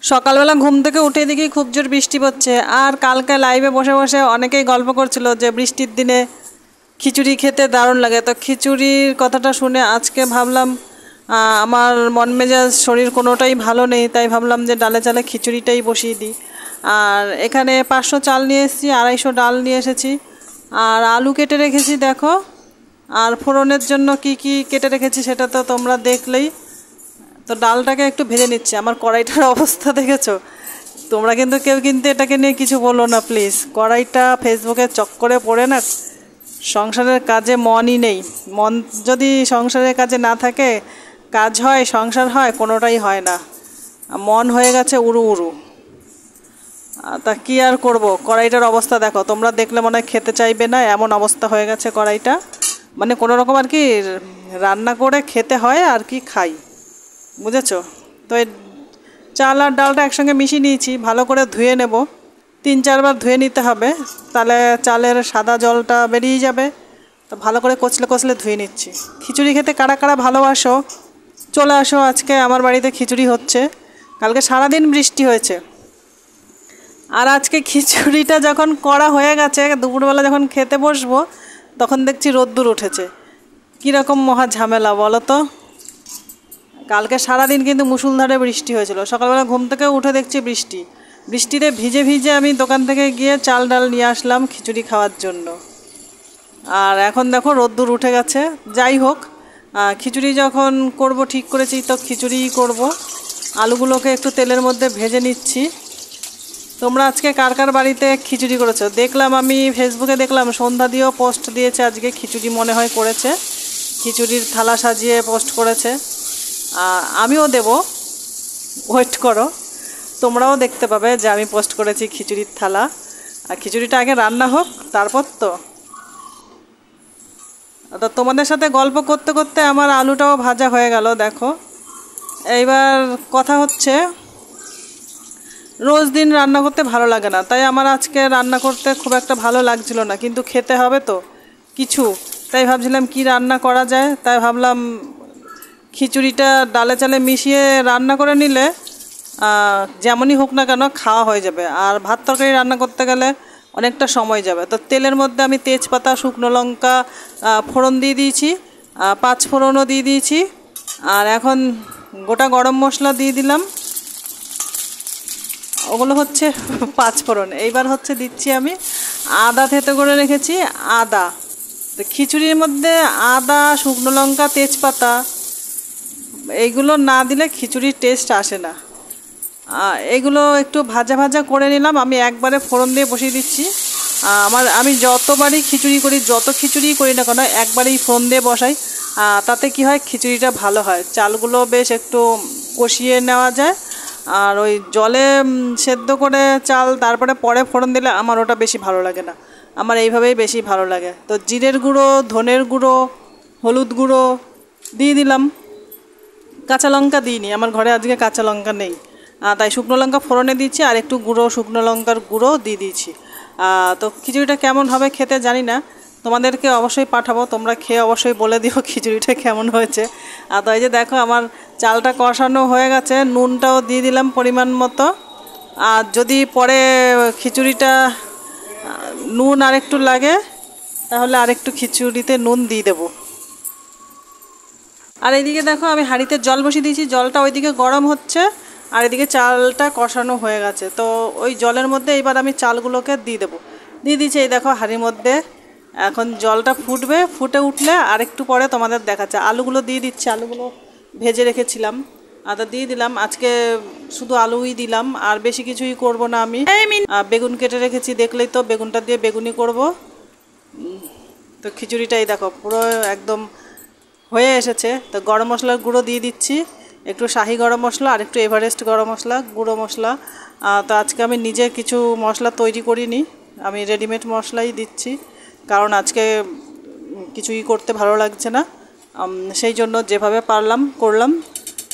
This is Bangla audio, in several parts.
সকালবেলা ঘুম থেকে উঠে দেখি খুব জোর বৃষ্টি পড়ছে। আর কালকে লাইভে বসে বসে অনেকেই গল্প করছিল যে বৃষ্টির দিনে খিচুড়ি খেতে দারুণ লাগে। তো খিচুড়ির কথাটা শুনে আজকে ভাবলাম আমার মন মেজাজ শরীর কোনোটাই ভালো নেই, তাই ভাবলাম যে ডালে চালে খিচুড়িটাই বসিয়ে দিই। আর এখানে 500 চাল নিয়ে এসেছি, 250 ডাল নিয়ে এসেছি, আর আলু কেটে রেখেছি দেখো। আর ফোড়নের জন্য কি কি কেটে রেখেছি সেটা তো তোমরা দেখলেই। তো ডালটাকে একটু ভেজে নিচ্ছি। আমার কড়াইটার অবস্থা দেখেছো? তোমরা কিন্তু কেউ কিন্তু এটাকে নিয়ে কিছু বলো না প্লিজ। কড়াইটা ফেসবুকে চক্করে পড়ে না সংসারের কাজে মনই নেই। মন যদি সংসারের কাজে না থাকে, কাজ হয় সংসার হয় কোনোটাই হয় না। মন হয়ে গেছে উড়ু উড়ু। তা কি আর করব, কড়াইটার অবস্থা দেখো। তোমরা দেখলে মনে হয় খেতে চাইবে না, এমন অবস্থা হয়ে গেছে কড়াইটা। মানে কোনো রকম আর কি রান্না করে খেতে হয় আর কি খাই, বুঝেছো? তো এই চাল আর ডালটা একসঙ্গে মিশিয়ে নিয়েছি, ভালো করে ধুয়ে নেব। 3-4 বার ধুয়ে নিতে হবে, তাহলে চালের সাদা জলটা বেরিয়ে যাবে। তো ভালো করে কচলে কচলে ধুয়ে নিচ্ছি। খিচুড়ি খেতে কারা কারা ভালোবাসো চলে আসো, আজকে আমার বাড়িতে খিচুড়ি হচ্ছে। কালকে সারাদিন বৃষ্টি হয়েছে। আর আজকে খিচুড়িটা যখন করা হয়ে গেছে, দুপুরবেলা যখন খেতে বসবো তখন দেখছি রোদ্দুর উঠেছে। কীরকম মহা ঝামেলা বলো তো। কালকে সারাদিন কিন্তু মুষলধারে বৃষ্টি হয়েছিল। সকালবেলা ঘুম থেকে উঠে দেখছি বৃষ্টি। বৃষ্টিতে ভিজে ভিজে আমি দোকান থেকে গিয়ে চাল ডাল নিয়ে আসলাম খিচুড়ি খাওয়ার জন্য। আর এখন দেখো রোদ্দুর উঠে গেছে। যাই হোক, খিচুড়ি যখন করব ঠিক করেছি তো খিচুড়িই করব। আলুগুলোকে একটু তেলের মধ্যে ভেজে নিচ্ছি। তোমরা আজকে কার কার বাড়িতে খিচুড়ি করেছো? দেখলাম আমি ফেসবুকে দেখলাম সন্ধ্যা দিয়েও পোস্ট দিয়েছে, আজকে খিচুড়ি মনে হয় করেছে। খিচুড়ির থালা সাজিয়ে পোস্ট করেছে। আমিও দেব, ওয়েট করো, তোমরাও দেখতে পাবে যে আমি পোস্ট করেছি খিচুড়ির থালা। আর খিচুড়িটা আগে রান্না হোক তারপর তো। তোমাদের সাথে গল্প করতে করতে আমার আলুটাও ভাজা হয়ে গেল দেখো। এইবার কথা হচ্ছে, রোজ দিন রান্না করতে ভালো লাগে না, তাই আমার আজকে রান্না করতে খুব একটা ভালো লাগছিল না, কিন্তু খেতে হবে তো কিছু। তাই ভাবছিলাম কি রান্না করা যায়, তাই ভাবলাম খিচুড়িটা ডালে চালে মিশিয়ে রান্না করে নিলে যেমনই হোক না কেন খাওয়া হয়ে যাবে। আর ভাত তরকারি রান্না করতে গেলে অনেকটা সময় যাবে। তো তেলের মধ্যে আমি তেজপাতা, শুকনো লঙ্কা ফোড়ন দিয়ে দিয়েছি, 5 ফোড়নও দিয়ে দিয়েছি। আর এখন গোটা গরম মশলা দিয়ে দিলাম, ওগুলো হচ্ছে 5 ফোড়ন। এইবার হচ্ছে দিচ্ছি আমি আদা থেতো করে রেখেছি, আদা। তো খিচুড়ির মধ্যে আদা, শুকনো লঙ্কা, তেজপাতা এইগুলো না দিলে খিচুড়ির টেস্ট আসে না। এগুলো একটু ভাজা ভাজা করে নিলাম। আমি একবারে ফোড়ন দিয়ে বসিয়ে দিচ্ছি। আমি যতবারই খিচুড়ি করি, যত খিচুড়ি করি না কেন, একবারেই ফোড়ন দিয়ে বসাই। তাতে কি হয়, খিচুড়িটা ভালো হয়। চালগুলো বেশ একটু কষিয়ে নেওয়া যায়। আর ওই জলে সেদ্ধ করে চাল তারপরে পরে ফোড়ন দিলে আমার ওটা বেশি ভালো লাগে না। আমার এইভাবেই বেশি ভালো লাগে। তো জিরের গুঁড়ো, ধনের গুঁড়ো, হলুদ গুঁড়ো দিয়ে দিলাম। কাঁচা লঙ্কা দিইনি, আমার ঘরে আজকে কাঁচা লঙ্কা নেই, তাই শুকনো লঙ্কা ফোড়নে দিচ্ছি। আর একটু গুঁড়ো, শুকনো লঙ্কার গুঁড়ো দিয়ে দিয়েছি। তো খিচুড়িটা কেমন হবে খেতে জানি না, তোমাদেরকে অবশ্যই পাঠাবো, তোমরা খেয়ে অবশ্যই বলে দিও খিচুড়িটা কেমন হয়েছে। তো এই যে দেখো আমার চালটা কষানো হয়ে গেছে, নুনটাও দিয়ে দিলাম পরিমাণ মতো। আর যদি পরে খিচুড়িটা নুন আরেকটু লাগে তাহলে আরেকটু খিচুড়িতে নুন দিয়ে দেবো। আর এইদিকে দেখো আমি হাঁড়িতে জল বসিয়ে দিয়েছি, জলটা ওইদিকে গরম হচ্ছে আর এদিকে চালটা কষানো হয়ে গেছে। তো ওই জলের মধ্যে এবার আমি চালগুলোকে দিয়ে দেবো। দিয়ে দিচ্ছি এই দেখো হাঁড়ির মধ্যে। এখন জলটা ফুটবে, ফুটে উঠলে আরেকটু পরে তোমাদের দেখাচ্ছে। আলুগুলো দিয়ে দিচ্ছি, আলুগুলো ভেজে রেখেছিলাম, আদা দিয়ে দিলাম। আজকে শুধু আলুই দিলাম, আর বেশি কিছুই করব না আমি। বেগুন কেটে রেখেছি দেখলেই তো, বেগুনটা দিয়ে বেগুনি করব। তো খিচুড়িটাই দেখো পুরো একদম হয়ে এসেছে। তো গরম মশলার গুঁড়ো দিয়ে দিচ্ছি, একটু শাহি গরম মশলা আর একটু এভারেস্ট গরম মশলা, গুঁড়ো মশলা। তো আজকে আমি নিজে কিছু মশলা তৈরি করিনি, আমি রেডিমেড মশলাই দিচ্ছি, কারণ আজকে কিছুই করতে ভালো লাগছে না। সেই জন্য যেভাবে পারলাম করলাম।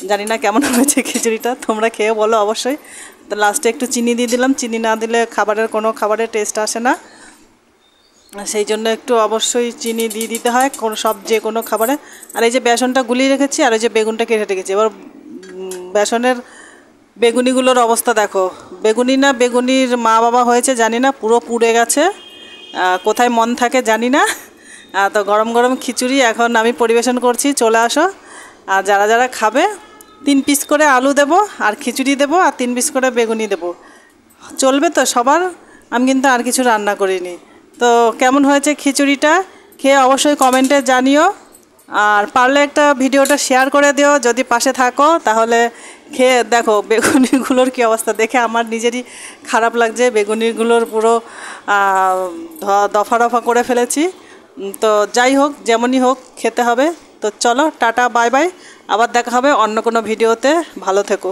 জানি না কেমন হয়েছে খিচুড়িটা, তোমরা খেয়ে বলো অবশ্যই। তো লাস্টে একটু চিনি দিয়ে দিলাম, চিনি না দিলে কোনো খাবারের টেস্ট আসে না, সেই জন্য একটু অবশ্যই চিনি দিয়ে দিতে হয় যে কোনো খাবারে। আর এই যে বেসনটা গুলিয়ে রেখেছি, আর এই যে বেগুনটা কেটে রেখেছি। এবার বেসনের বেগুনিগুলোর অবস্থা দেখো, বেগুনি না বেগুনির মা বাবা হয়েছে জানি না, পুরো পুড়ে গেছে। কোথায় মন থাকে জানি না। তো গরম গরম খিচুড়ি এখন আমি পরিবেশন করছি, চলে আসো। আর যারা যারা খাবে 3 পিস করে আলু দেব, আর খিচুড়ি দেব, আর 3 পিস করে বেগুনি দেব। চলবে তো সবার? আমি কিন্তু আর কিছু রান্না করিনি। তো কেমন হয়েছে খিচুড়িটা খেয়ে অবশ্যই কমেন্টে জানিও। আর পারলে একটা ভিডিওটা শেয়ার করে দিও যদি পাশে থাকো, তাহলে খেয়ে দেখো বেগুনিগুলোর কী অবস্থা। দেখে আমার নিজেরই খারাপ লাগছে, বেগুনিগুলোর পুরো দফা দফা করে ফেলেছি। তো যাই হোক, যেমনই হোক খেতে হবে। তো চলো, টাটা, বাই বাই। আবার দেখা হবে অন্য কোনো ভিডিওতে। ভালো থেকো।